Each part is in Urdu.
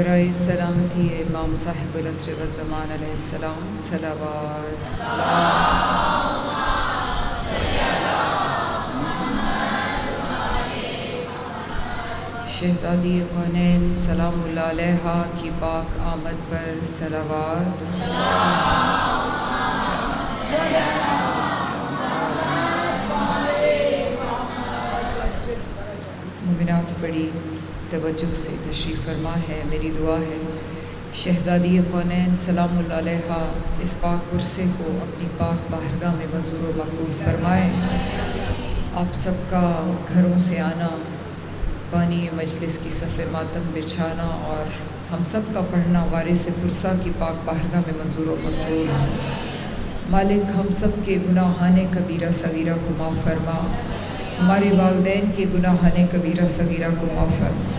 برائے سلامتی امام صاحب العصر والزمان علیہ السلام صلوات شہزادی کونین سلام اللہ علیہا کی پاک آمد پر صلوات مومنات بڑی توجہ سے تشریف فرما ہے. میری دعا ہے شہزادی کونین سلام اللہ علیہا اس پاک کرسی کو اپنی پاک بارگاہ میں منظور و مقبول فرمائیں. آپ سب کا گھروں سے آنا، بانی مجلس کی صف ماتم بچھانا اور ہم سب کا پڑھنا وارث پرسا کی پاک بارگاہ میں منظور و مقبول. مالک ہم سب کے گناہان کبیرہ صغیرہ کو معاف فرما، ہمارے والدین کے گناہان کبیرہ صغیرہ کو معاف فرما.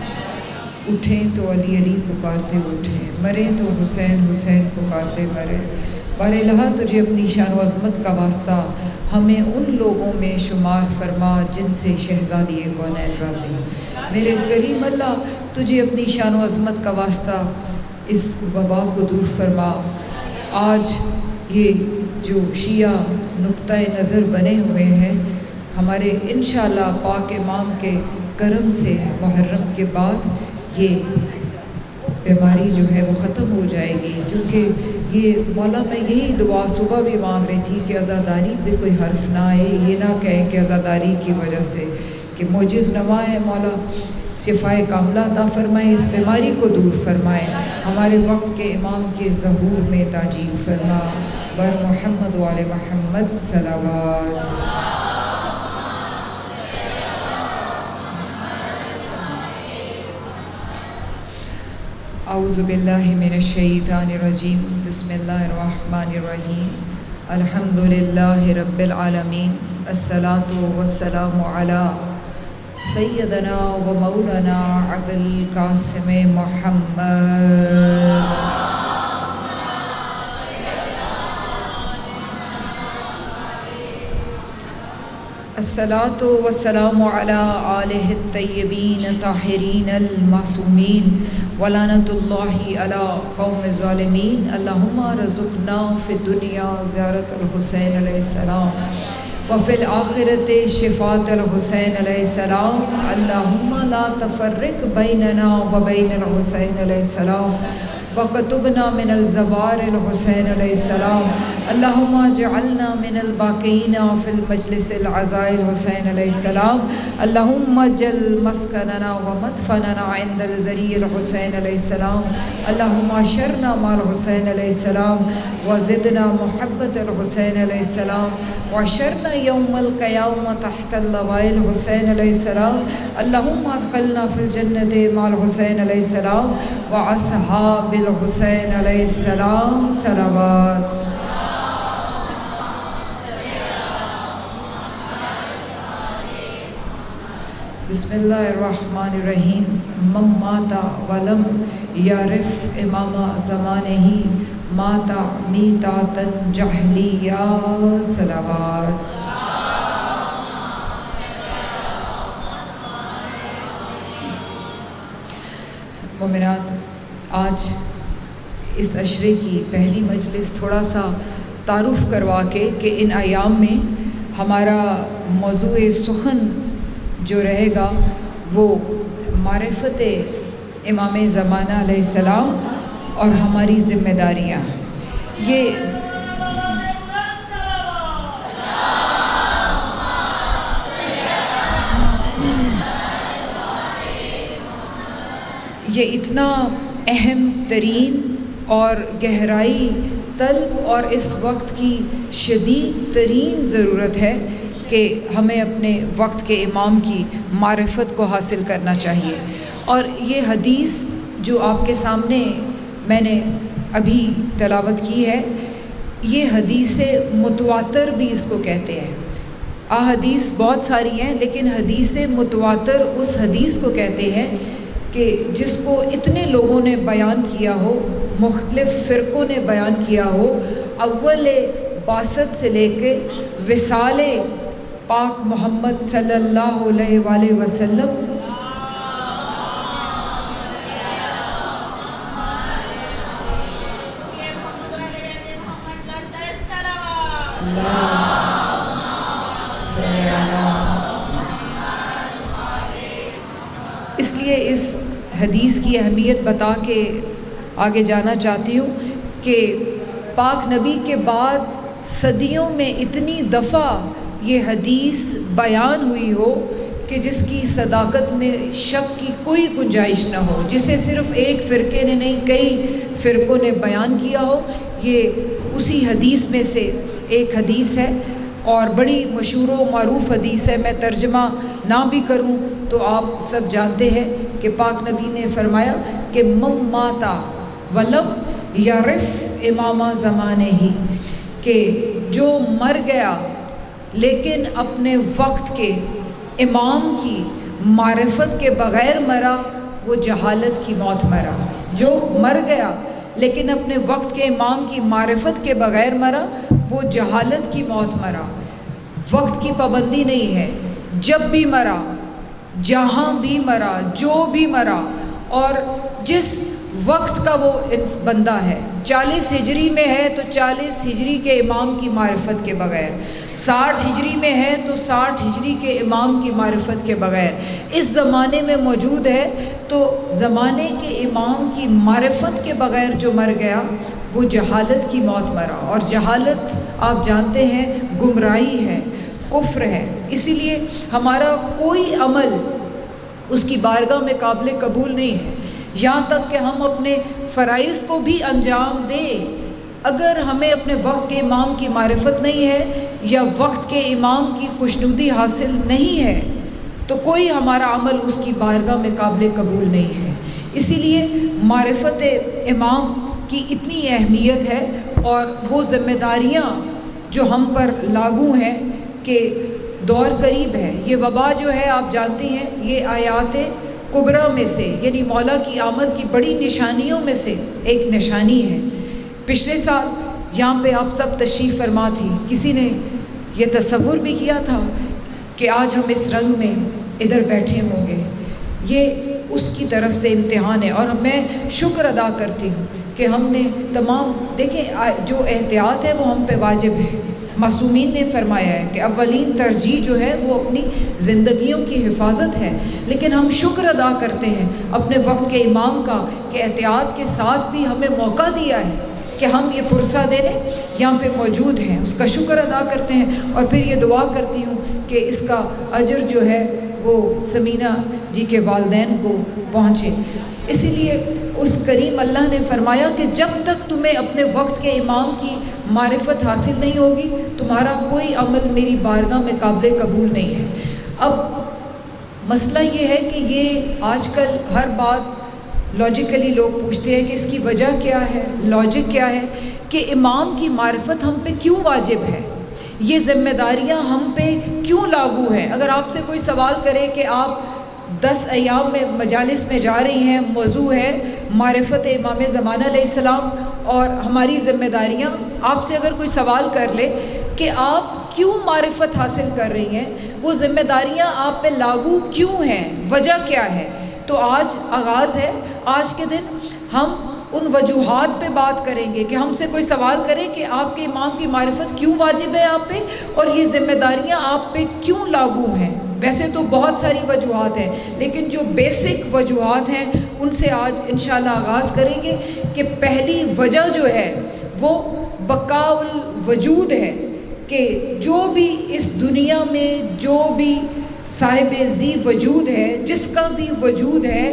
اٹھیں تو علی علی پکارتے اٹھیں، مریں تو حسین حسین پکارتے مریں. بار الہ تجھے اپنی شان و عظمت کا واسطہ ہمیں ان لوگوں میں شمار فرما جن سے شہزادی کونین راضی. میرے کریم اللہ تجھے اپنی شان و عظمت کا واسطہ اس وبا کو دور فرما. آج یہ جو شیعہ نقطہ نظر بنے ہوئے ہیں، ہمارے انشاءاللہ پاک امام کے کرم سے محرم کے بعد یہ بیماری جو ہے وہ ختم ہو جائے گی. کیونکہ یہ مولا میں یہی دعا صبح بھی مانگ رہی تھی کہ عزاداری پہ کوئی حرف نہ آئے، یہ نہ کہیں کہ عزاداری کی وجہ سے کہ معجز نوا ہے مولا شفائے کاملہ عطا فرمائے، اس بیماری کو دور فرمائے. ہمارے وقت کے امام کے ظہور میں تاجیل فرما. بر محمد و آل محمد صلوات. اعوذ باللہ من الشیطان الرجیم. بسم اللہ الرحمن الرحیم. الحمدللہ رب العالمین. الصلاة والسلام علی سیدنا و مولانا ابو القاسم محمد. الصلاة والسلام علی آلہ الطیبین الطاہرین المعصومین ولعنۃ اللہ علی قوم الظالمین. اللہم رزقنا فی الدنیا زیارت الحسین علیہ السلام وفی الآخرت شفاعت الحسین علیہ السلام. اللہم لا تفرق بیننا وبین الحسین علیہ السلام وکتبنا من الزوار الحسین علیہ السلام. اللہم اجعلنا من الباقین فی المجلس العزاء الحسین علیہ السلام. اللہم اجعل مسکننا ومدفننا عند الزریع الحسین علیہ السلام. اللہم اشرنا مع الحسین علیہ السلام وزدنا محبت الحسین علیہ السلام واشرنا یوم القیامہ تحت اللواء الحسین علیہ السلام. اللہم ادخلنا فی الجنت مع الحسین علیہ السلام واصحاب الحسین علیہ السلام صلوات. بسم اللہ الرحمن الرحیم. من ماتا ولم یعرف امام زمانہ ماتا میتاتا جہلیہ صلوات. مومنات، آج اس عشرے کی پہلی مجلس تھوڑا سا تعارف کروا کے کہ ان ایام میں ہمارا موضوع سخن جو رہے گا وہ معرفت امام زمانہ علیہ السلام اور ہماری ذمہ داریاں. یہ اتنا اہم ترین اور گہرائی طلب اور اس وقت کی شدید ترین ضرورت ہے کہ ہمیں اپنے وقت کے امام کی معرفت کو حاصل کرنا چاہیے. اور یہ حدیث جو آپ کے سامنے میں نے ابھی تلاوت کی ہے، یہ حدیث متواتر بھی اس کو کہتے ہیں. احادیث بہت ساری ہیں لیکن حدیث متواتر اس حدیث کو کہتے ہیں کہ جس کو اتنے لوگوں نے بیان کیا ہو، مختلف فرقوں نے بیان کیا ہو، اول بعثت سے لے کے وصال پاک محمد صلی اللہ علیہ وآلہ وسلم اس لیے اس حدیث کی اہمیت بتا کے آگے جانا چاہتی ہوں کہ پاک نبی کے بعد صدیوں میں اتنی دفعہ یہ حدیث بیان ہوئی ہو کہ جس کی صداقت میں شک کی کوئی گنجائش نہ ہو، جسے صرف ایک فرقے نے نہیں کئی فرقوں نے بیان کیا ہو، یہ اسی حدیث میں سے ایک حدیث ہے اور بڑی مشہور و معروف حدیث ہے۔ میں ترجمہ نہ بھی کروں تو آپ سب جانتے ہیں کہ پاک نبی نے فرمایا کہ من ماتا ولم یعرف امام زمانے ہی، کہ جو مر گیا لیکن اپنے وقت کے امام کی معرفت کے بغیر مرا، وہ جہالت کی موت مرا۔ جو مر گیا لیکن اپنے وقت کے امام کی معرفت کے بغیر مرا، وہ جہالت کی موت مرا۔ وقت کی پابندی نہیں ہے، جب بھی مرا، جہاں بھی مرا، جو بھی مرا، اور جس وقت کا وہ بندہ ہے، 40 ہجری میں ہے تو 40 ہجری کے امام کی معرفت کے بغیر، 60 ہجری میں ہے تو 60 ہجری کے امام کی معرفت کے بغیر اس زمانے میں موجود ہے، تو زمانے کے امام کی معرفت کے بغیر جو مر گیا وہ جہالت کی موت مرا۔ اور جہالت آپ جانتے ہیں گمراہی ہے، کفر ہے، اسی لیے ہمارا کوئی عمل اس کی بارگاہ میں قابل قبول نہیں ہے، یہاں تک کہ ہم اپنے فرائض کو بھی انجام دیں، اگر ہمیں اپنے وقت کے امام کی معرفت نہیں ہے یا وقت کے امام کی خوشنودی حاصل نہیں ہے تو کوئی ہمارا عمل اس کی بارگاہ میں قابل قبول نہیں ہے۔ اسی لیے معرفت امام کی اتنی اہمیت ہے، اور وہ ذمہ داریاں جو ہم پر لاگو ہیں کہ دور قریب ہے، یہ وبا جو ہے آپ جانتی ہیں، یہ آیات کبریٰ میں سے یعنی مولا کی آمد کی بڑی نشانیوں میں سے ایک نشانی ہے۔ پچھلے سال یہاں پہ آپ سب تشریف فرما تھی، کسی نے یہ تصور بھی کیا تھا کہ آج ہم اس رنگ میں ادھر بیٹھے ہوں گے؟ یہ اس کی طرف سے امتحان ہے، اور میں شکر ادا کرتی ہوں کہ ہم نے تمام، دیکھیں جو احتیاط ہے وہ ہم پہ واجب ہے۔ معصومین نے فرمایا ہے کہ اولین ترجیح جو ہے وہ اپنی زندگیوں کی حفاظت ہے، لیکن ہم شکر ادا کرتے ہیں اپنے وقت کے امام کا کہ احتیاط کے ساتھ بھی ہمیں موقع دیا ہے کہ ہم یہ پرسہ دینے یہاں پہ موجود ہیں، اس کا شکر ادا کرتے ہیں، اور پھر یہ دعا کرتی ہوں کہ اس کا اجر جو ہے وہ سمینہ جی کے والدین کو پہنچے۔ اسی لیے اس کریم اللہ نے فرمایا کہ جب تک تمہیں اپنے وقت کے امام کی معرفت حاصل نہیں ہوگی، تمہارا کوئی عمل میری بارگاہ میں قابل قبول نہیں ہے۔ اب مسئلہ یہ ہے کہ یہ آج کل ہر بات لاجیکلی لوگ پوچھتے ہیں کہ اس کی وجہ کیا ہے، لاجک کیا ہے کہ امام کی معرفت ہم پہ کیوں واجب ہے، یہ ذمہ داریاں ہم پہ کیوں لاگو ہیں۔ اگر آپ سے کوئی سوال کرے کہ آپ 10 ایام میں مجالس میں جا رہی ہیں، موضوع ہے معرفت امام زمانہ علیہ السلام اور ہماری ذمہ داریاں، آپ سے اگر کوئی سوال کر لے کہ آپ کیوں معرفت حاصل کر رہی ہیں، وہ ذمہ داریاں آپ پہ لاگو کیوں ہیں، وجہ کیا ہے، تو آج آغاز ہے۔ آج کے دن ہم ان وجوہات پہ بات کریں گے کہ ہم سے کوئی سوال کرے کہ آپ کے امام کی معرفت کیوں واجب ہے آپ پہ، اور یہ ذمہ داریاں آپ پہ کیوں لاگو ہیں۔ ویسے تو بہت ساری وجوہات ہیں، لیکن جو بیسک وجوہات ہیں ان سے آج انشاءاللہ آغاز کریں گے کہ پہلی وجہ جو ہے وہ بقاء الوجود ہے، کہ جو بھی اس دنیا میں جو بھی صاحب ذی وجود ہے، جس کا بھی وجود ہے،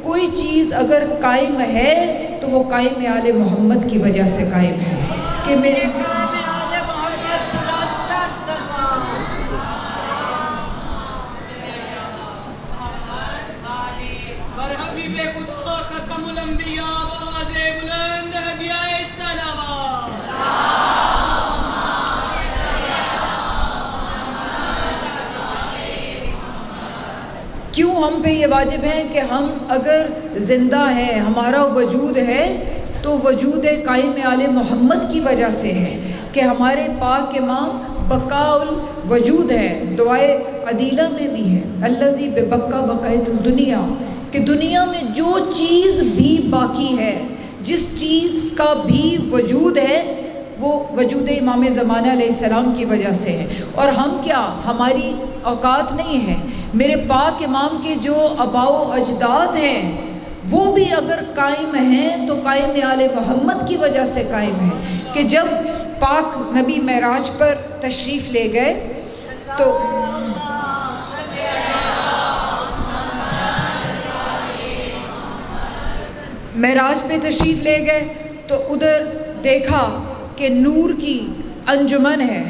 کوئی چیز اگر قائم ہے تو وہ قائم آل محمد کی وجہ سے قائم ہے کہ میں کیوں ہم پہ یہ واجب ہے کہ ہم اگر زندہ ہیں، ہمارا وجود ہے تو وجود قائم آل محمد کی وجہ سے ہے کہ ہمارے پاک امام بقاء الوجود ہے۔ دعائے عدیلہ میں بھی ہے الذی ببقا بقیت الدنیا، کہ دنیا میں جو چیز بھی باقی ہے، جس چیز کا بھی وجود ہے، وہ وجود امام زمانہ علیہ السلام کی وجہ سے ہے۔ اور ہم کیا، ہماری اوقات نہیں ہے، میرے پاک امام کے جو آباء و اجداد ہیں وہ بھی اگر قائم ہیں تو قائم آل محمد کی وجہ سے قائم ہے، کہ جب پاک نبی معراج پر تشریف لے گئے تو معراج پہ تشریف لے گئے تو ادھر دیکھا کہ نور کی انجمن ہے،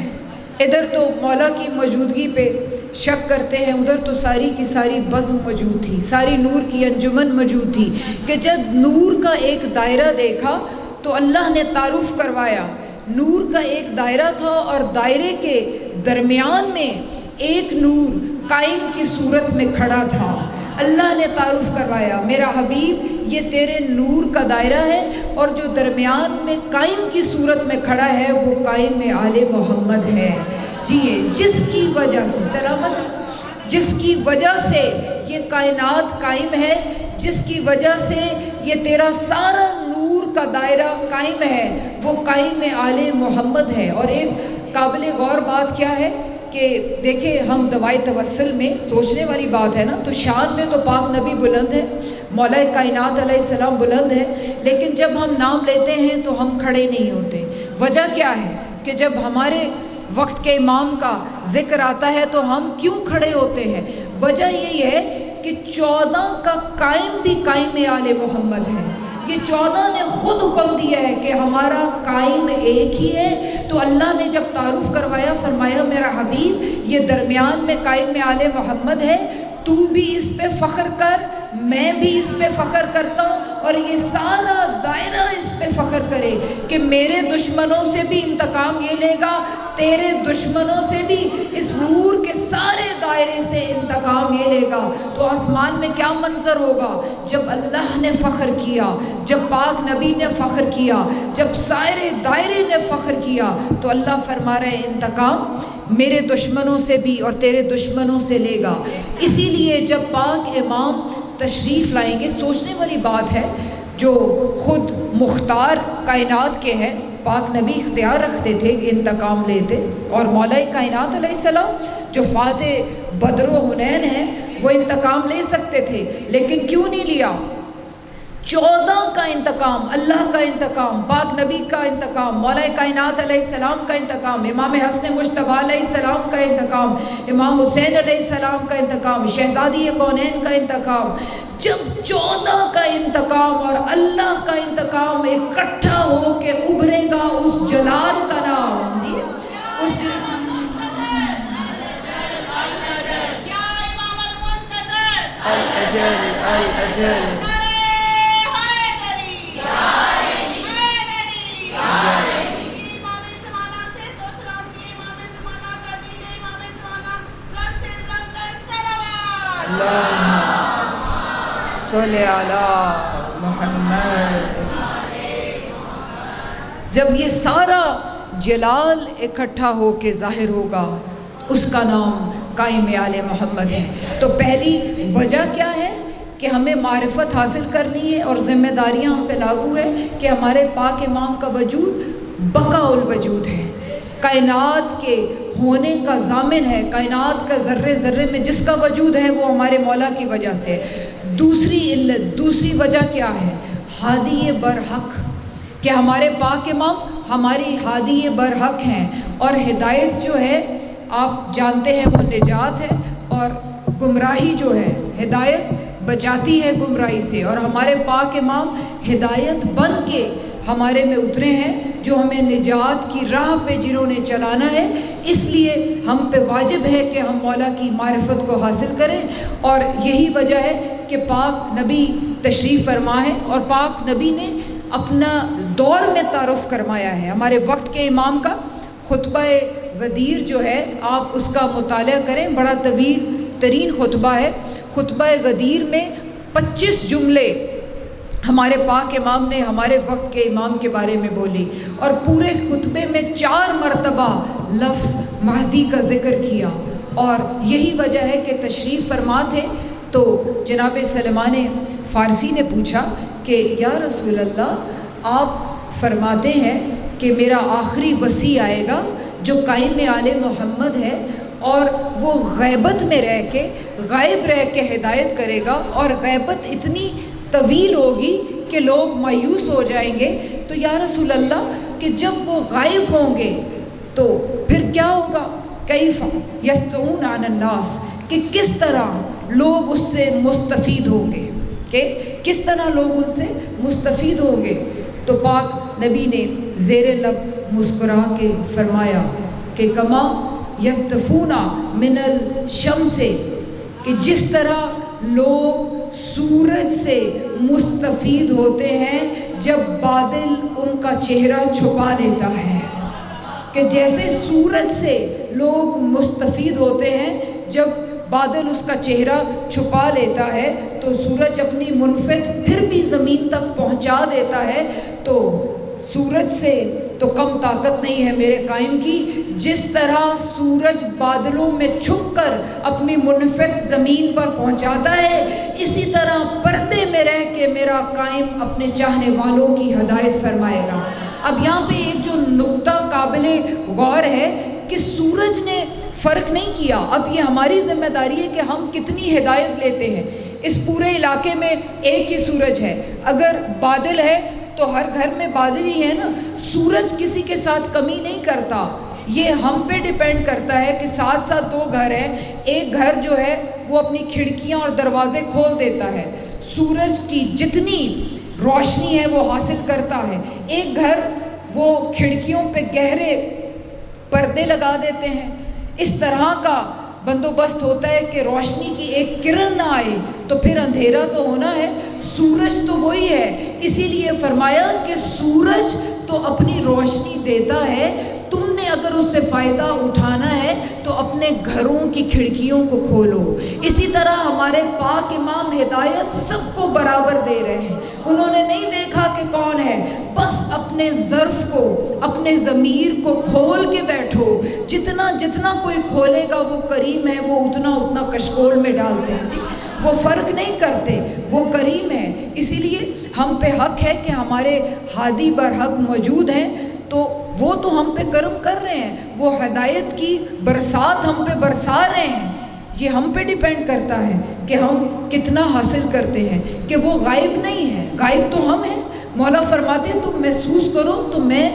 ادھر تو مولا کی موجودگی پہ شک کرتے ہیں، ادھر تو ساری کی ساری بزم موجود تھی، ساری نور کی انجمن موجود تھی، کہ جب نور کا ایک دائرہ دیکھا تو اللہ نے تعارف کروایا، نور کا ایک دائرہ تھا اور دائرے کے درمیان میں ایک نور قائم کی صورت میں کھڑا تھا۔ اللہ نے تعارف کروایا، میرا حبیب یہ تیرے نور کا دائرہ ہے، اور جو درمیان میں قائم کی صورت میں کھڑا ہے وہ قائم آل محمد ہے۔ جی جس کی وجہ سے سلامت، جس کی وجہ سے یہ کائنات قائم ہے، جس کی وجہ سے یہ تیرا سارا نور کا دائرہ قائم ہے، وہ قائم آل محمد ہے۔ اور ایک قابل غور بات کیا ہے کہ دیکھیں، ہم دعائے توسل میں سوچنے والی بات ہے نا، تو شان میں تو پاک نبی بلند ہے، مولا کائنات علیہ السلام بلند ہے، لیکن جب ہم نام لیتے ہیں تو ہم کھڑے نہیں ہوتے۔ وجہ کیا ہے کہ جب ہمارے وقت کے امام کا ذکر آتا ہے تو ہم کیوں کھڑے ہوتے ہیں؟ وجہ یہی ہے کہ 14 کا قائم بھی قائم آل محمد ہے۔ یہ 14 نے خود حکم دیا ہے کہ ہمارا قائم ایک ہی ہے، تو اللہ نے جب تعارف کروایا فرمایا میرا حبیب یہ درمیان میں قائم آل محمد ہے، تو بھی اس پہ فخر کر، میں بھی اس پہ فخر کرتا ہوں، اور یہ سارا دائرہ اس پہ فخر کرے کہ میرے دشمنوں سے بھی انتقام یہ لے گا، تیرے دشمنوں سے بھی اس نور کے سارے دائرے سے انتقام یہ لے گا۔ تو آسمان میں کیا منظر ہوگا جب اللہ نے فخر کیا، جب پاک نبی نے فخر کیا، جب سارے دائرے نے فخر کیا، تو اللہ فرما رہے انتقام میرے دشمنوں سے بھی اور تیرے دشمنوں سے لے گا۔ اسی لیے جب پاک امام تشریف لائیں گے، سوچنے والی بات ہے، جو خود مختار کائنات کے ہیں، پاک نبی اختیار رکھتے تھے کہ انتقام لیتے، اور مولا کائنات علیہ السلام جو فاتح بدر و حنین ہیں وہ انتقام لے سکتے تھے، لیکن کیوں نہیں لیا؟ 14 کا انتقام، اللہ کا انتقام، پاک نبی کا انتقام، مولا کائنات علیہ السلام کا انتقام، امام حسن مجتبیٰ علیہ السلام کا انتقام، امام حسین علیہ السلام کا انتقام، شہزادی کونین کا انتقام، جب 14 کا انتقام اور اللہ کا انتقام اکٹھا ہو کے ابھرے گا اس جلال کا نام، جی اس الاجل الاجل صلی علی محمد۔ جب یہ سارا جلال اکٹھا ہو کے ظاہر ہوگا، اس کا نام قائم آل محمد ہے۔ تو پہلی وجہ کیا ہے کہ ہمیں معرفت حاصل کرنی ہے، اور ذمہ داریاں ہم پہ لاگو ہے کہ ہمارے پاک امام کا وجود بقاء الوجود ہے، کائنات کے ہونے کا ضامن ہے، کائنات کا ذرے ذرے میں جس کا وجود ہے وہ ہمارے مولا کی وجہ سے۔ دوسری علت، دوسری وجہ کیا ہے؟ ہادی برحق، کہ ہمارے پاک امام ہماری ہادی برحق ہیں، اور ہدایت جو ہے آپ جانتے ہیں وہ نجات ہے، اور گمراہی جو ہے ہدایت بچاتی ہے گمراہی سے، اور ہمارے پاک امام ہدایت بن کے ہمارے میں اترے ہیں، جو ہمیں نجات کی راہ پہ جنہوں نے چلانا ہے۔ اس لیے ہم پہ واجب ہے کہ ہم مولا کی معرفت کو حاصل کریں، اور یہی وجہ ہے کہ پاک نبی تشریف فرما ہے، اور پاک نبی نے اپنا دور میں تعارف کروایا ہے۔ ہمارے وقت کے امام کا خطبہ غدیر جو ہے، آپ اس کا مطالعہ کریں، بڑا طویل ترین خطبہ ہے۔ خطبہ غدیر میں 25 جملے ہمارے پاک امام نے ہمارے وقت کے امام کے بارے میں بولی، اور پورے خطبے میں 4 مرتبہ لفظ مہدی کا ذکر کیا، اور یہی وجہ ہے کہ تشریف فرما تھے تو جناب سلمان فارسی نے پوچھا کہ یا رسول اللہ، آپ فرماتے ہیں کہ میرا آخری وصی آئے گا جو قائم آل محمد ہے، اور وہ غیبت میں رہ کے، غائب رہ کے ہدایت کرے گا، اور غیبت اتنی طویل ہوگی کہ لوگ مایوس ہو جائیں گے۔ تو یا رسول اللہ کہ جب وہ غائب ہوں گے تو پھر کیا ہوگا؟ کیف یفتؤون عن الناس، کہ کس طرح لوگ اس سے مستفید ہوں گے، کہ کس طرح لوگ ان سے مستفید ہوں گے۔ تو پاک نبی نے زیر لب مسکرا کے فرمایا کہ کما یقتفون من الشمس، کہ جس طرح لوگ سورج سے مستفید ہوتے ہیں جب بادل ان کا چہرہ چھپا لیتا ہے، کہ جیسے سورج سے لوگ مستفید ہوتے ہیں جب بادل اس کا چہرہ چھپا لیتا ہے، تو سورج اپنی منفت پھر بھی زمین تک پہنچا دیتا ہے، تو سورج سے تو کم طاقت نہیں ہے میرے قائم کی۔ جس طرح سورج بادلوں میں چھپ کر اپنی منفت زمین پر پہنچاتا ہے، اسی طرح پردے میں رہ کے میرا قائم اپنے چاہنے والوں کی ہدایت فرمائے گا۔ اب یہاں پہ ایک جو نقطہ قابل غور ہے کہ سورج نے فرق نہیں کیا۔ اب یہ ہماری ذمہ داری ہے کہ ہم کتنی ہدایت لیتے ہیں۔ اس پورے علاقے میں ایک ہی سورج ہے، اگر بادل ہے تو ہر گھر میں بادل ہی ہے نا، سورج کسی کے ساتھ کمی نہیں کرتا۔ یہ ہم پہ ڈیپینڈ کرتا ہے کہ ساتھ ساتھ دو گھر ہیں، ایک گھر جو ہے وہ اپنی کھڑکیاں اور دروازے کھول دیتا ہے، سورج کی جتنی روشنی ہے وہ حاصل کرتا ہے، ایک گھر وہ کھڑکیوں پہ گہرے پردے لگا دیتے ہیں۔ اس طرح کا بندوبست ہوتا ہے کہ روشنی کی ایک کرن نہ آئے تو پھر اندھیرا تو ہونا ہے۔ سورج تو وہی ہے، اسی لیے فرمایا کہ سورج تو اپنی روشنی دیتا ہے، تم نے اگر اس سے فائدہ اٹھانا ہے تو اپنے گھروں کی کھڑکیوں کو کھولو۔ اسی طرح ہمارے پاک امام ہدایت سب کو برابر دے رہے ہیں، انہوں نے نہیں دیکھا کہ کون ہے، بس اپنے ظرف کو، اپنے ضمیر کو کھول کے بیٹھو، جتنا جتنا کوئی کھولے گا وہ کریم ہے، وہ اتنا اتنا کشکول میں ڈالتے ہیں، وہ فرق نہیں کرتے، وہ کریم ہے۔ اسی لیے ہم پہ حق ہے کہ ہمارے ہادی برحق موجود ہیں، تو وہ تو ہم پہ کرم کر رہے ہیں، وہ ہدایت کی برسات ہم پہ برسا رہے ہیں۔ یہ ہم پہ ڈیپینڈ کرتا ہے کہ ہم کتنا حاصل کرتے ہیں، کہ وہ غائب نہیں ہے، غائب تو ہم ہیں۔ مولا فرماتے ہیں تم محسوس کرو تو میں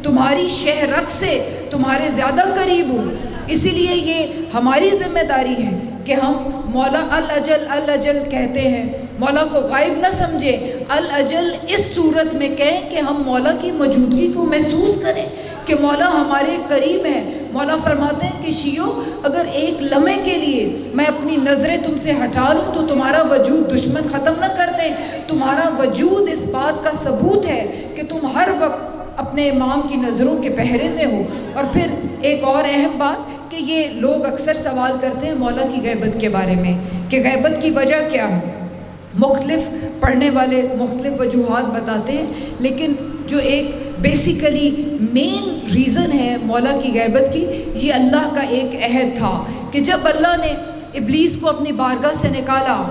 تمہاری شہ رگ سے تمہارے زیادہ قریب ہوں۔ اسی لیے یہ ہماری ذمہ داری ہے کہ ہم مولا الاجل الاجل کہتے ہیں، مولا کو غائب نہ سمجھے، الاجل اس صورت میں کہیں کہ ہم مولا کی موجودگی کو محسوس کریں کہ مولا ہمارے قریب ہیں۔ مولا فرماتے ہیں کہ شیعو اگر ایک لمحے کے لیے میں اپنی نظریں تم سے ہٹا لوں تو تمہارا وجود دشمن ختم نہ کر دیں، تمہارا وجود اس بات کا ثبوت ہے کہ تم ہر وقت اپنے امام کی نظروں کے پہرے میں ہو۔ اور پھر ایک اور اہم بات کہ یہ لوگ اکثر سوال کرتے ہیں مولا کی غیبت کے بارے میں کہ غیبت کی وجہ کیا ہے، مختلف پڑھنے والے مختلف وجوہات بتاتے ہیں، لیکن جو ایک بیسیکلی مین ریزن ہے مولا کی غیبت کی، یہ اللہ کا ایک عہد تھا کہ جب اللہ نے ابلیس کو اپنی بارگاہ سے نکالا،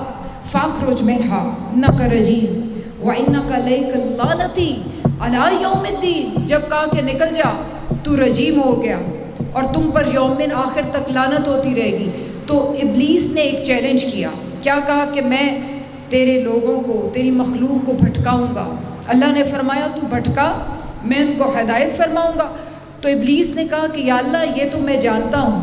فاخرج منہا انک رجیم وانک علیک لعنتی علی یوم الدین، جب کہا کہ نکل جا تو رجیم ہو گیا اور تم پر یوم آخر تک لعنت ہوتی رہے گی، تو ابلیس نے ایک چیلنج کیا، کیا کہا کہ میں تیرے لوگوں کو، تیری مخلوق کو بھٹکاؤں گا۔ اللہ نے فرمایا تو بھٹکا، میں ان کو ہدایت فرماؤں گا۔ تو ابلیس نے کہا کہ یا اللہ یہ تو میں جانتا ہوں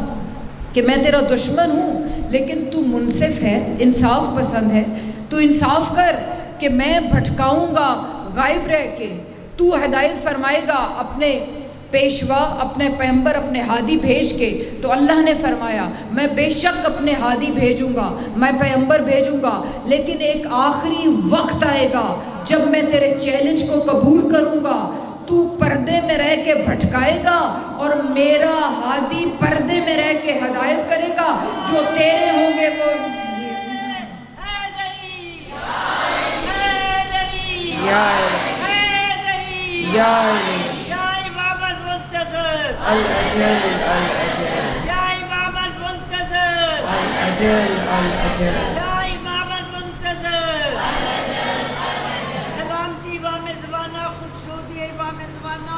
کہ میں تیرا دشمن ہوں، لیکن تو منصف ہے، انصاف پسند ہے، تو انصاف کر کہ میں بھٹکاؤں گا غائب رہ کے، تو ہدایت فرمائے گا اپنے پیشوا، اپنے پیغمبر، اپنے ہادی بھیج کے۔ تو اللہ نے فرمایا میں بے شک اپنے ہادی بھیجوں گا، میں پیغمبر بھیجوں گا، لیکن ایک آخری وقت آئے گا جب میں تیرے چیلنج کو قبول کروں گا، تو پردے میں رہ کے بھٹکائے گا اور میرا ہادی پردے میں رہ کے ہدایت کرے گا، جو تیرے ہوں گے وہ الأجل الأجل يا إمام المنتظر الأجل الأجل يا إمام المنتظر سلامتی امام زمانہ، خودشودی امام زمانہ،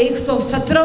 117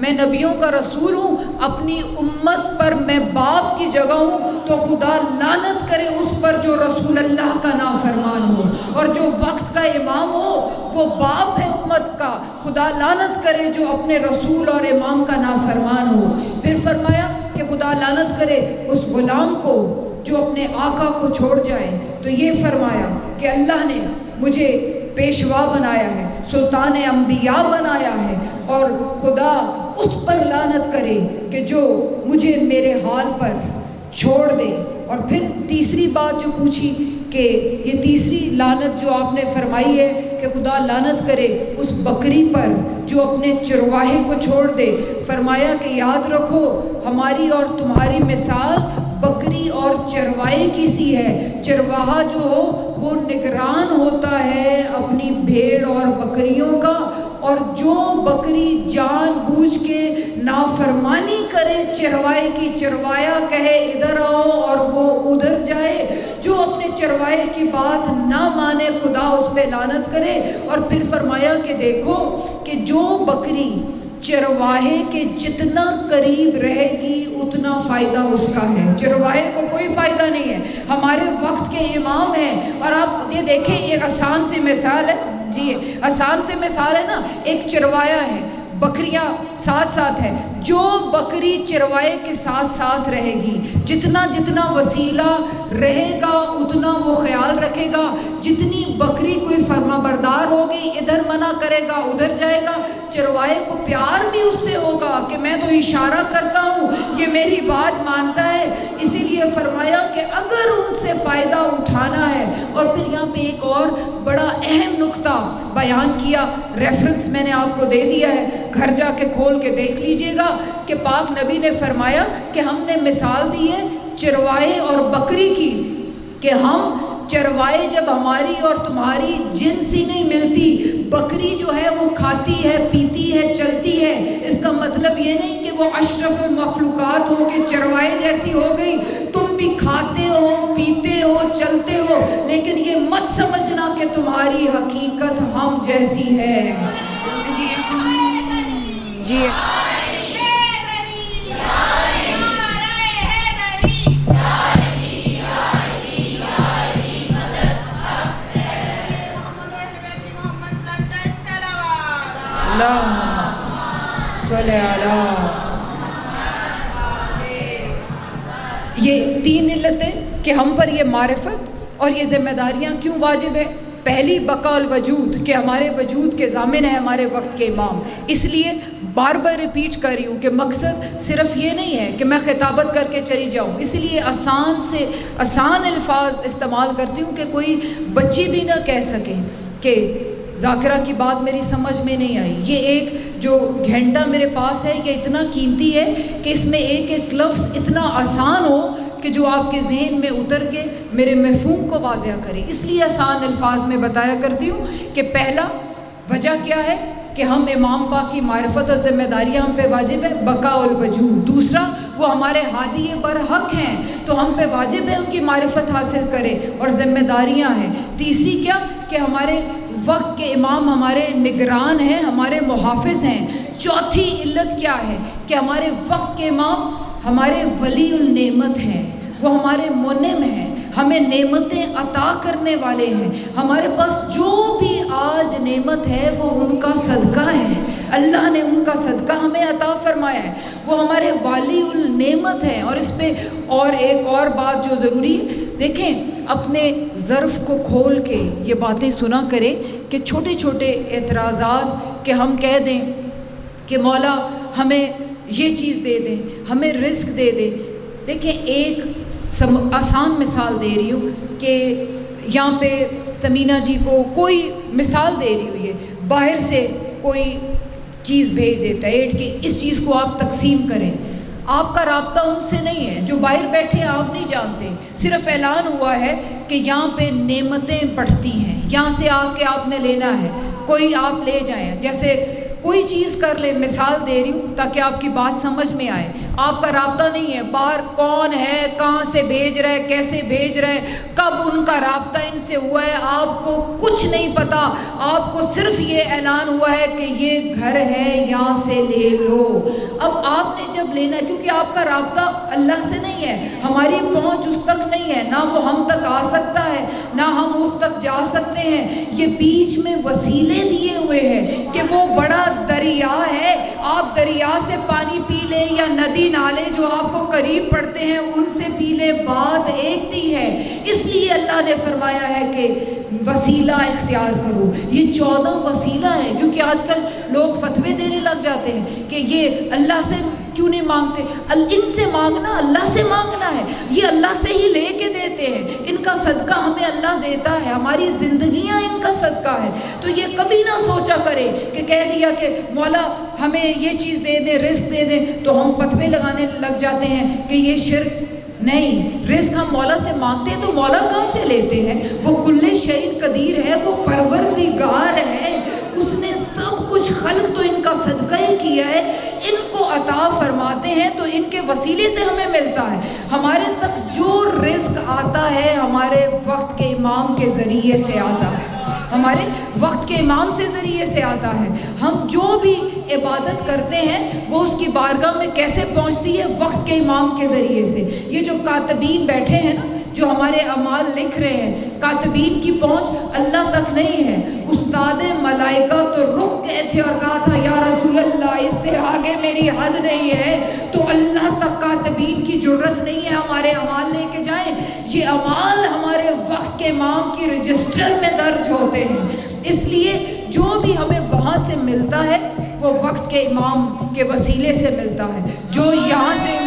میں نبیوں کا رسول ہوں، اپنی امت پر میں باپ کی جگہ ہوں، تو خدا لعنت کرے اس پر جو رسول اللہ کا نافرمان ہو، اور جو وقت کا امام ہو وہ باپ ہے امت کا، خدا لعنت کرے جو اپنے رسول اور امام کا نافرمان ہو۔ پھر فرمایا کہ خدا لعنت کرے اس غلام کو جو اپنے آقا کو چھوڑ جائے۔ تو یہ فرمایا کہ اللہ نے مجھے پیشوا بنایا ہے، سلطان انبیاء بنایا ہے، اور خدا اس پر لعنت کرے کہ جو مجھے میرے حال پر چھوڑ دے۔ اور پھر تیسری بات جو پوچھی کہ یہ تیسری لعنت جو آپ نے فرمائی ہے کہ خدا لعنت کرے اس بکری پر جو اپنے چرواہے کو چھوڑ دے۔ فرمایا کہ یاد رکھو ہماری اور تمہاری مثال بکری اور چرواہے کی سی ہے۔ چرواہا جو ہو وہ نگران ہوتا ہے اپنی بھیڑ اور بکریوں کا، اور جو بکری جان بوجھ کے نافرمانی کرے چرواہے کی، چروایا کہے ادھر آؤ اور وہ ادھر جائے، جو اپنے چرواہے کی بات نہ مانے خدا اس پہ لعنت کرے۔ اور پھر فرمایا کہ دیکھو کہ جو بکری چرواہے کے جتنا قریب رہے گی اتنا فائدہ اس کا ہے، چرواہے کو کوئی فائدہ نہیں ہے۔ ہمارے وقت کے امام ہیں، اور آپ یہ دیکھیں ایک آسان سی مثال ہے، جی آسان سی مثال ہے نا، ایک چروایا ہے، بکریاں ساتھ ساتھ ہے، جو بکری چروائے کے ساتھ ساتھ رہے گی، جتنا جتنا وسیلہ رہے گا اتنا وہ خیال رکھے گا، جتنی بکری کوئی فرما بردار ہوگی ادھر منع کرے گا ادھر جائے گا، چروائے کو پیار بھی اس سے ہوگا کہ میں تو اشارہ کرتا ہوں یہ میری بات مانتا ہے۔ اسی لیے فرمایا کہ اگر ان سے فائدہ اٹھانا ہے، اور پھر یہاں پہ ایک اور بڑا اہم نقطہ بیان کیا، ریفرنس میں نے آپ کو دے دیا ہے، گھر جا کے کھول کے دیکھ لیجئے گا کہ پاک نبی نے فرمایا کہ ہم نے مثال دی ہے چروائے اور بکری کی، کہ ہم چروائے جب ہماری اور تمہاری جنسی نہیں ملتی، بکری جو ہے وہ کھاتی ہے پیتی ہے چلتی ہے، اس کا مطلب یہ نہیں کہ وہ اشرف المخلوقات ہو کہ چروائے جیسی ہو گئی، تم بھی کھاتے ہو پیتے ہو چلتے ہو، لیکن یہ مت سمجھنا کہ تمہاری حقیقت ہم جیسی ہے۔ جی صلی اللہ۔ یہ تین علتیں کہ ہم پر یہ معرفت اور یہ ذمہ داریاں کیوں واجب ہے۔ پہلی بقاء الوجود، کہ ہمارے وجود کے ضامن ہے ہمارے وقت کے امام، اس لیے بار بار ریپیٹ کر رہی ہوں کہ مقصد صرف یہ نہیں ہے کہ میں خطابت کر کے چلی جاؤں، اس لیے آسان سے آسان الفاظ استعمال کرتی ہوں کہ کوئی بچی بھی نہ کہہ سکے کہ ذاکرہ کی بات میری سمجھ میں نہیں آئی۔ یہ ایک جو گھنٹہ میرے پاس ہے یہ اتنا قیمتی ہے کہ اس میں ایک ایک لفظ اتنا آسان ہو کہ جو آپ کے ذہن میں اتر کے میرے مفہوم کو واضح کرے، اس لیے آسان الفاظ میں بتایا کرتی ہوں کہ پہلا وجہ کیا ہے کہ ہم امام پاک کی معرفت اور ذمہ داریاں ہم پہ واجب ہے، بقاء الوجود۔ دوسرا وہ ہمارے ہادی برحق ہیں تو ہم پہ واجب ہے ان کی معرفت حاصل کریں اور ذمہ داریاں ہیں۔ تیسری کیا کہ ہمارے وقت کے امام ہمارے نگران ہیں، ہمارے محافظ ہیں۔ چوتھی علت کیا ہے کہ ہمارے وقت کے امام ہمارے ولی النعمت ہیں، وہ ہمارے منعم ہیں، ہمیں نعمتیں عطا کرنے والے ہیں، ہمارے پاس جو بھی آج نعمت ہے وہ ان کا صدقہ ہے، اللہ نے ان کا صدقہ ہمیں عطا فرمایا ہے، وہ ہمارے ولی النعمت ہیں۔ اور اس پہ اور ایک اور بات جو ضروری ہے، دیکھیں اپنے ظرف کو کھول کے یہ باتیں سنا کریں کہ چھوٹے چھوٹے اعتراضات کہ ہم کہہ دیں کہ مولا ہمیں یہ چیز دے دیں، ہمیں رزق دے دیں۔ دیکھیں ایک آسان مثال دے رہی ہوں کہ یہاں پہ سمینہ جی کو کوئی مثال دے رہی ہوں، یہ باہر سے کوئی چیز بھیج دیتا ہے کہ اس چیز کو آپ تقسیم کریں، آپ کا رابطہ ان سے نہیں ہے، جو باہر بیٹھے آپ نہیں جانتے، صرف اعلان ہوا ہے کہ یہاں پہ نعمتیں بڑھتی ہیں، یہاں سے آ کے آپ نے لینا ہے، کوئی آپ لے جائیں۔ جیسے کوئی چیز کر لیں، مثال دے رہی ہوں تاکہ آپ کی بات سمجھ میں آئے، آپ کا رابطہ نہیں ہے، باہر کون ہے، کہاں سے بھیج رہا ہے، کیسے بھیج رہا ہے، کب ان کا رابطہ ان سے ہوا ہے، آپ کو کچھ نہیں پتا، آپ کو صرف یہ اعلان ہوا ہے کہ یہ گھر ہے یہاں سے لے لو۔ اب آپ نے جب لینا ہے، کیونکہ آپ کا رابطہ اللہ سے نہیں ہے، ہماری پہنچ اس تک نہیں ہے، نہ وہ ہم تک آ سکتا ہے نہ ہم اس تک جا سکتے ہیں، یہ بیچ میں وسیلے دیے ہوئے ہیں کہ وہ بڑا دریا ہے، آپ دریا سے پانی پی لیں یا ندی نالے جو آپ کو قریب پڑتے ہیں ان سے پی لیں، بات ایک ہی ہے۔ اس لیے اللہ نے فرمایا ہے کہ وسیلہ اختیار کرو۔ یہ 14 وسیلہ ہے، کیونکہ آج کل لوگ فتوے دینے لگ جاتے ہیں کہ یہ اللہ سے کیوں نہیں مانگتے، ان سے مانگنا اللہ سے مانگنا ہے، یہ اللہ سے ہی لے کے دیتے ہیں، ان کا صدقہ ہمیں اللہ دیتا ہے، ہماری زندگیاں ان کا صدقہ ہے۔ تو یہ کبھی نہ سوچا کرے کہ کہہ دیا کہ مولا ہمیں یہ چیز دے دے، رزق دے دے، تو ہم فتوے لگانے لگ جاتے ہیں کہ یہ شرک۔ نہیں، رزق ہم مولا سے مانگتے ہیں تو مولا کہاں سے لیتے ہیں؟ وہ کل شیء قدیر ہے، وہ پروردگار ہے، اس نے سب کچھ خلق تو ان کا صدقہ ہی کیا ہے، ان کو عطا فرماتے ہیں تو ان کے وسیلے سے ہمیں ملتا ہے۔ ہمارے تک جو رزق آتا ہے ہمارے وقت کے امام کے ذریعے سے آتا ہے، ہمارے وقت کے امام سے ذریعے سے آتا ہے۔ ہم جو بھی عبادت کرتے ہیں وہ اس کی بارگاہ میں کیسے پہنچتی ہے؟ وقت کے امام کے ذریعے سے۔ یہ جو کاتبین بیٹھے ہیں نا، جو ہمارے اعمال لکھ رہے ہیں، کاتبین کی پہنچ اللہ تک نہیں ہے۔ استاد ملائکہ تو رک گئے تھے اور کہا تھا یا رسول اللہ اس سے آگے میری حد نہیں ہے، تو اللہ تک کاتبین کی جرت نہیں ہے ہمارے اعمال لے کے جائیں۔ یہ اعمال ہمارے وقت کے امام کی رجسٹر میں درج ہوتے ہیں، اس لیے جو بھی ہمیں وہاں سے ملتا ہے وہ وقت کے امام کے وسیلے سے ملتا ہے۔ جو یہاں سے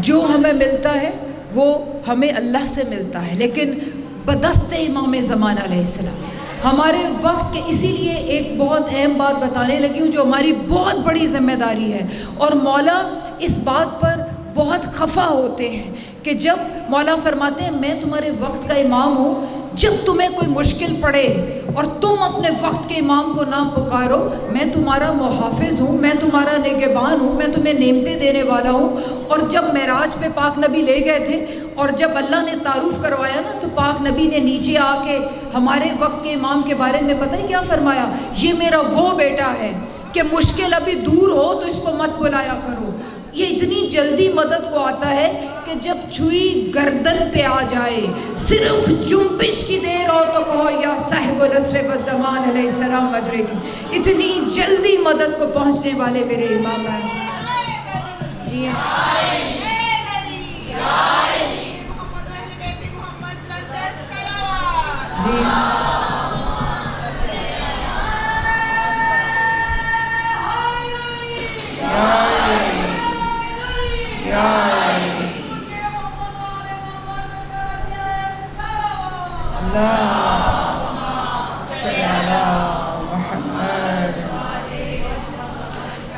جو ہمیں ملتا ہے وہ ہمیں اللہ سے ملتا ہے، لیکن بدست امام زمانہ علیہ السلام ہمارے وقت کے، اسی لیے ایک بہت اہم بات بتانے لگی ہوں جو ہماری بہت بڑی ذمہ داری ہے، اور مولا اس بات پر بہت خفا ہوتے ہیں کہ جب مولا فرماتے ہیں میں تمہارے وقت کا امام ہوں، جب تمہیں کوئی مشکل پڑے اور تم اپنے وقت کے امام کو نہ پکارو، میں تمہارا محافظ ہوں، میں تمہارا نگہبان ہوں، میں تمہیں نعمتیں دینے والا ہوں۔ اور جب معراج پہ پاک نبی لے گئے تھے اور جب اللہ نے تعارف کروایا نا، تو پاک نبی نے نیچے آ کے ہمارے وقت کے امام کے بارے میں پتہ ہے کیا فرمایا؟ یہ میرا وہ بیٹا ہے کہ مشکل ابھی دور ہو تو اس کو مت بلایا کرو، یہ اتنی جلدی مدد کو آتا ہے کہ جب چھری گردن پہ آ جائے صرف جنبش کی دیر اور تو کہو یا صاحب العصر والزمان علیہ السلام ادرک، اتنی جلدی مدد کو پہنچنے والے میرے امام ہیں۔ جی جی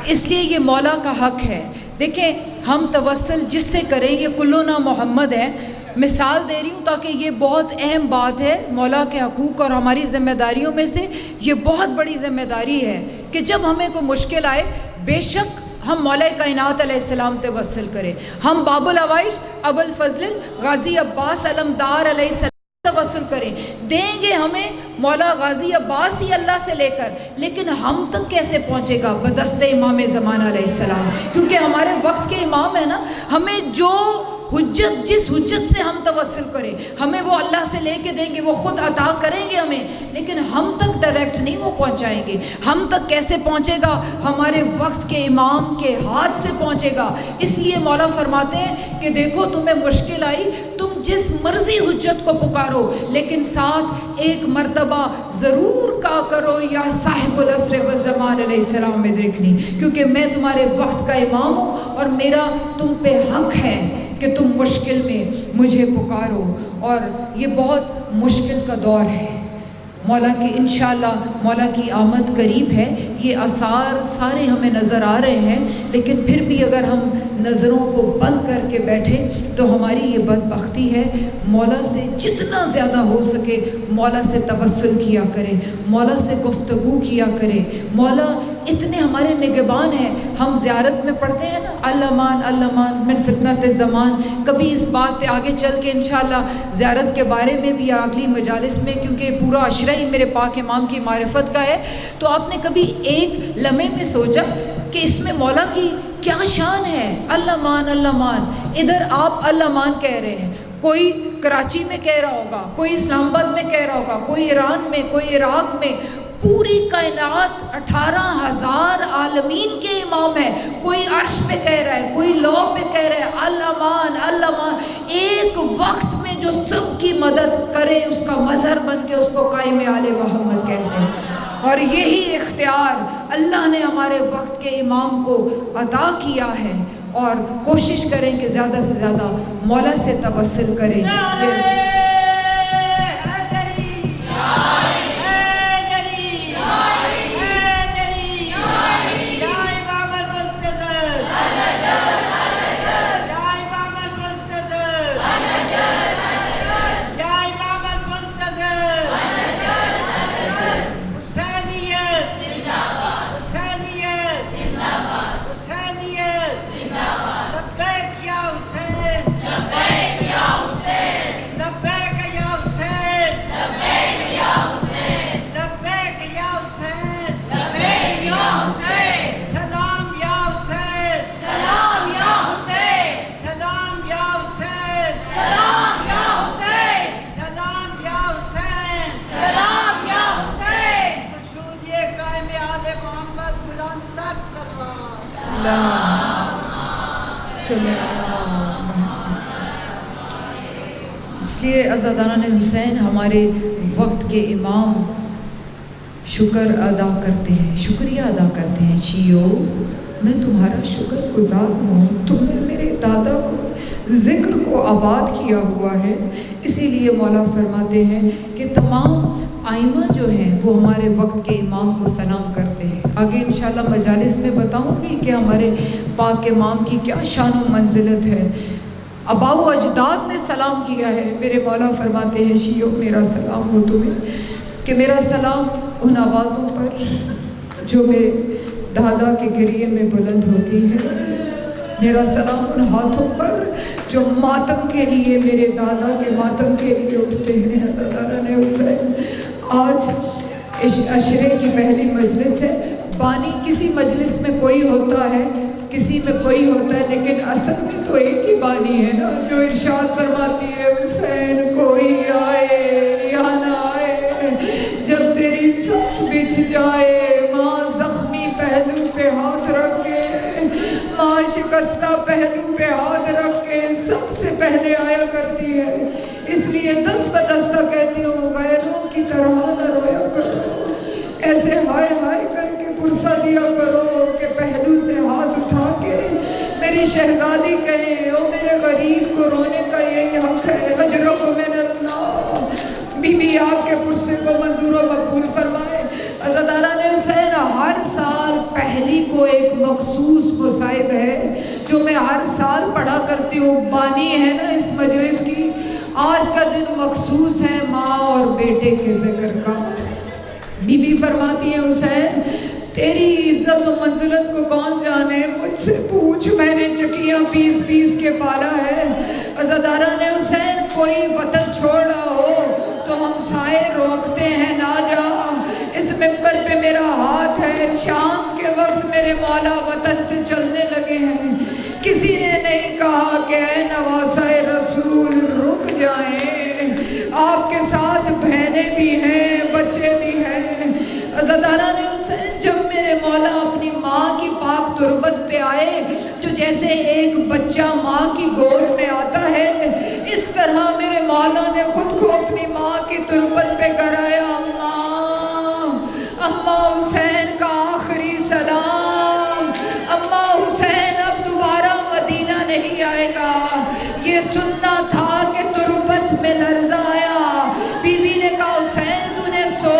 اس لیے یہ مولا کا حق ہے۔ دیکھیں ہم توسل جس سے کریں یہ کلنا محمد ہے، مثال دے رہی ہوں تاکہ یہ بہت اہم بات ہے، مولا کے حقوق اور ہماری ذمہ داریوں میں سے یہ بہت بڑی ذمہ داری ہے کہ جب ہمیں کوئی مشکل آئے بے شک ہم مولا کائنات علیہ السلام توسل کریں، ہم باب العوائج ابو الفضل غازی عباس علمدار علیہ السلام توسل کریں، دیں گے ہمیں مولا غازی عباس ہی اللہ سے لے کر، لیکن ہم تک کیسے پہنچے گا؟ بدست امام زمانہ علیہ السلام، کیونکہ ہمارے وقت کے امام ہے نا، ہمیں جو حجت جس حجت سے ہم توسل کریں ہمیں وہ اللہ سے لے کے دیں گے، وہ خود عطا کریں گے ہمیں، لیکن ہم تک ڈائریکٹ نہیں وہ پہنچائیں گے۔ ہم تک کیسے پہنچے گا؟ ہمارے وقت کے امام کے ہاتھ سے پہنچے گا۔ اس لیے مولا فرماتے ہیں کہ دیکھو تمہیں مشکل آئی، تم جس مرضی حجت کو پکارو، لیکن ساتھ ایک مرتبہ ضرور کہا کرو یا صاحب العصر والزمان علیہ السلام ادرکنی، کیونکہ میں تمہارے وقت کا امام ہوں اور میرا تم پہ حق ہے کہ تم مشکل میں مجھے پکارو۔ اور یہ بہت مشکل کا دور ہے، مولا کہ انشاءاللہ مولا کی آمد قریب ہے. یہ آثار سارے ہمیں نظر آ رہے ہیں، لیکن پھر بھی اگر ہم نظروں کو بند کر کے بیٹھے تو ہماری یہ بدبختی ہے. مولا سے جتنا زیادہ ہو سکے مولا سے توسل کیا کریں، مولا سے گفتگو کیا کریں. مولا اتنے ہمارے نگہبان ہیں. ہم زیارت میں پڑھتے ہیں نا الامان الامان من فتنۃ الزمان. کبھی اس بات پہ آگے چل کے انشاءاللہ زیارت کے بارے میں بھی اگلی مجالس میں، کیونکہ پورا عشرہ ہی میرے پاک امام کی معرفت کا ہے، تو آپ نے کبھی ایک لمحے میں سوچا کہ اس میں مولا کی کیا شان ہے؟ الامان الامان. ادھر آپ الامان کہہ رہے ہیں، کوئی کراچی میں کہہ رہا ہوگا، کوئی اسلام آباد میں کہہ رہا ہوگا، کوئی ایران میں، کوئی عراق میں. پوری کائنات 18,000 عالمین کے امام ہے. کوئی عرش پہ کہہ رہا ہے، کوئی لوح پہ کہہ رہا ہے الامان الامان. ایک وقت میں جو سب کی مدد کرے اس کا مظہر بن کے اس کو قائم آل محمد کہتے ہیں. اور یہی اختیار اللہ نے ہمارے وقت کے امام کو عطا کیا ہے. اور کوشش کریں کہ زیادہ سے زیادہ مولا سے توسل کریں. اس لیے عزاداران حسین ہمارے وقت کے امام شکر ادا کرتے ہیں، شکریہ ادا کرتے ہیں. شیو میں تمہارا شکر گزار ہوں، تم نے میرے دادا کو ذکر کو آباد کیا ہوا ہے. اسی لیے مولا فرماتے ہیں کہ تمام آئمہ جو ہیں وہ ہمارے وقت کے امام کو سلام کرتے ہیں. آگے انشاءاللہ مجالس میں بتاؤں گی کہ ہمارے پاک امام کی کیا شان و منزلت ہے. آباء و اجداد نے سلام کیا ہے. میرے مولا فرماتے ہیں شیعو میرا سلام ہو تمہیں، کہ میرا سلام ان آوازوں پر جو میرے دادا کے گریے میں بلند ہوتی ہے. میرا سلام ان ہاتھوں پر جو ماتم کے لیے، میرے دادا کے ماتم کے لیے اٹھتے ہیں. عزاداران حسین آج عشرے کی پہلی مجلس ہے. بانی کسی مجلس میں کوئی ہوتا ہے، کسی میں کوئی ہوتا ہے، لیکن اصل میں تو ایک ہی بانی ہے نا، جو ارشاد فرماتی ہے حسین کوئی آئے یا نہ آئے، جب تیری صف بچھ جائے ماں زخمی پہلو پہ ہاتھ رکھ کے، ماں شکستہ پہلو پہ ہاتھ رکھ کے سب سے پہلے آیا کرتی ہے. اس لیے دست بدستہ کہتی ہوں غیروں کی طرح نہ رویا کرو، ایسے ہائے ہائے کر کے پرسہ دیا کرو کہ پہلو سے ہاتھ اٹھا کے میری شہزادی کہے او میرے غریب کو رونے کا یہی حق ہے. اجرکم من اللہ. بی بی آپ کے پرسے کو منظور و مقبول فرمائے. عزاداران حسین ہر سال پہلی کو ایک مخصوص مصائب ہے جو میں ہر سال پڑھا کرتی ہوں. بانی ہے نا اس مجلس کی. آج کا دن مخصوص ہے ماں اور بیٹے کے ذکر کا. بی بی فرماتی ہے حسین تیری عزت و منزلت کو کون جانے، مجھ سے پوچھ، میں نے چکیاں پیس پیس کے پالا ہے. عزاداران حسین کوئی وطن چھوڑ رہا ہو تو ہم سائے روکتے ہیں نہ جا. اس منبر پہ میرا ہاتھ ہے، شام کے وقت میرے مولا وطن سے چلنے لگے ہیں. کسی نے نہیں کہا کہ اے نواسۂ رسول رک جائیں، آپ کے ساتھ بہنیں بھی ہیں، بچے بھی ہیں. عزاداران حسین جب میرے مولا اپنی ماں کی پاک تربت پہ آئے تو جیسے ایک بچہ ماں کی گود میں آتا ہے، اس طرح میرے مولا نے خود کو اپنی ماں کی تربت پہ کرایا. اماں حسین کا آخری سلام. اماں حسین اب دوبارہ مدینہ نہیں آئے گا، یہ سننا تھا کہ تربت میں لرزہ آیا. بی بی نے کہا حسین تو نے سو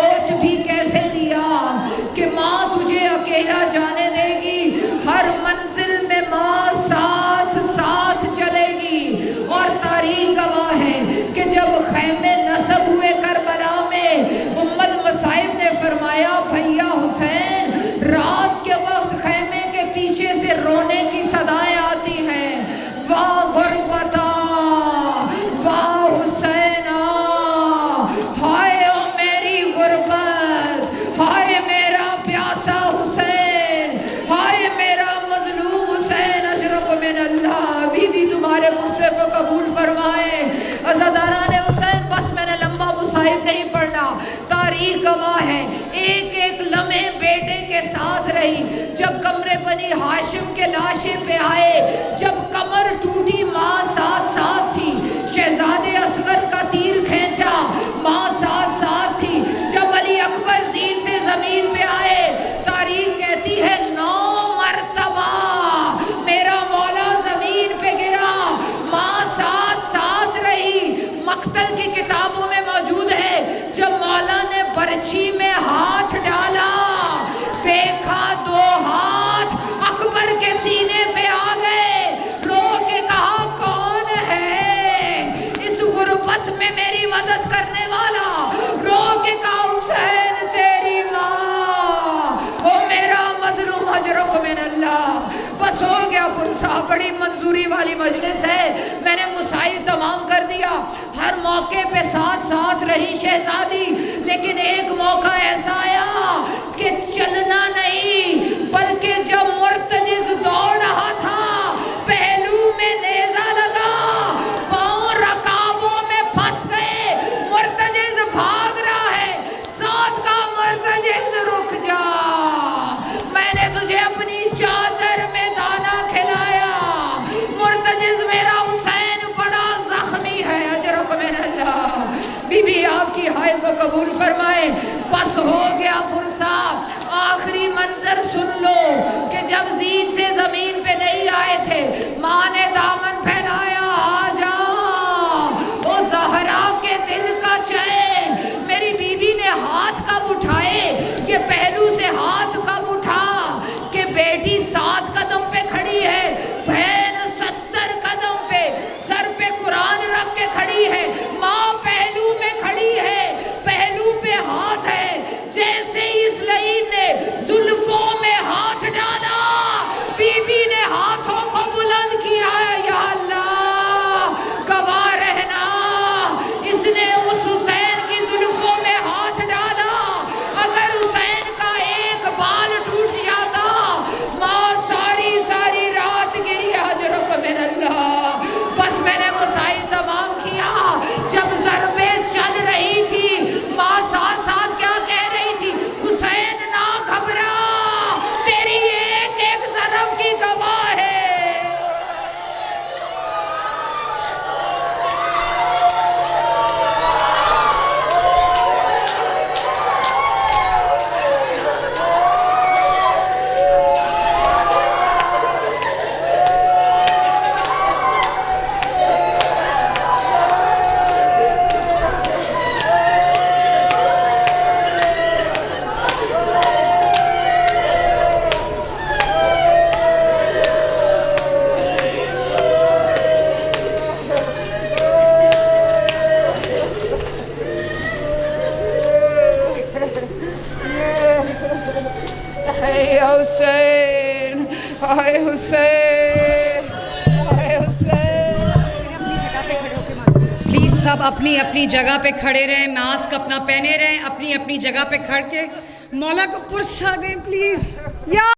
تاریخ گواہ ہے، ایک ایک لمحے بیٹے کے ساتھ رہی. جب کمرے بنی ہاشم کے لاشے پہ آئے، جب کمر ٹوٹی ماں ساتھ ساتھ تھی. شہزادے اصغر کا تیر کھینچا، ماں ساتھ ساتھ تھی. جب علی اکبر زین سے زمین پہ آئے، تاریخ کہتی ہے 9 مرتبہ میرا مولا زمین پہ گرا، ماں ساتھ ساتھ رہی. مقتل کی کتابوں میں موجود ہے، جب مولا نے برچی میں ہاتھ ڈالا، دیکھا 2 ہاتھ اکبر کے سینے پہ آ گئے. رو کے کہا کون ہے اس غربت میں میری مدد کرنے والا؟ رو کے کہا حسین تیری ماں، او میرا مظلوم اجرک من اللہ. بس ہو گیا پرسا، بڑی منظوری والی مجلس ہے، میں نے مسائی تمام کر دیا. ہر موقع پہ ساتھ ساتھ رہی شہزادی، لیکن ایک موقع ایسا آیا کہ چلنا نہیں، بلکہ جب مرتجز دوڑ رہا تھا، پہلو میں نیزہ لگا، پاؤں رکابوں میں پھنس گئے. مرتجز بھاگ رہا ہے، ساتھ کا مرتجز رک جا، میں نے تجھے اپنی چادر میں دانا کھلایا. مرتجز میرا حسین بڑا زخمی ہے، اجرک من اللہ. بی بی آپ کی ہائے کو قبول فرمائے. بس ہو گیا پرسا. آخری منظر سن لو کہ جب زین سے زمین پہ نہیں آئے تھے، ماں نے دامن پھیلایا، آ جا او زہرا کے دل کا چین. میری بیوی نے ہاتھ کب اٹھائے، یہ پہلو سے ہاتھ کب اٹھا کہ بیٹی 7 قدم پہ کھڑی ہے، بہن 70 قدم پہ، سر پہ قرآن رکھ کے کھڑی ہے، ماں پہلو میں کھڑی ہے، پہلو پہ ہاتھ ہے. جیسے اس لعین نے زلفوں میں ہاتھ ڈالا، بی بی نے ہاتھوں کو بلند کیا، یا اللہ گواہ رہنا، اس نے اس حسین کی زلفوں میں ہاتھ ڈالا. اگر حسین کا ایک بال ٹوٹ جاتا، ماں ساری ساری رات گری، اجرک من اللہ. بس میں نے مسائی تمام کیا. جب ضربیں چل رہی تھی، ماں ساتھ ساتھ کیا کہہ رہی تھی؟ حسین نہ گھبرا، تیری ایک ایک ضرب کی گواہ ہے. اے حسین، اے حسین، اے حسین. پلیز سب اپنی اپنی جگہ پہ کھڑے رہیں، ماسک اپنا پہنے رہیں، اپنی اپنی جگہ پہ کھڑ کے مولا کو پرسا دیں پلیز. یا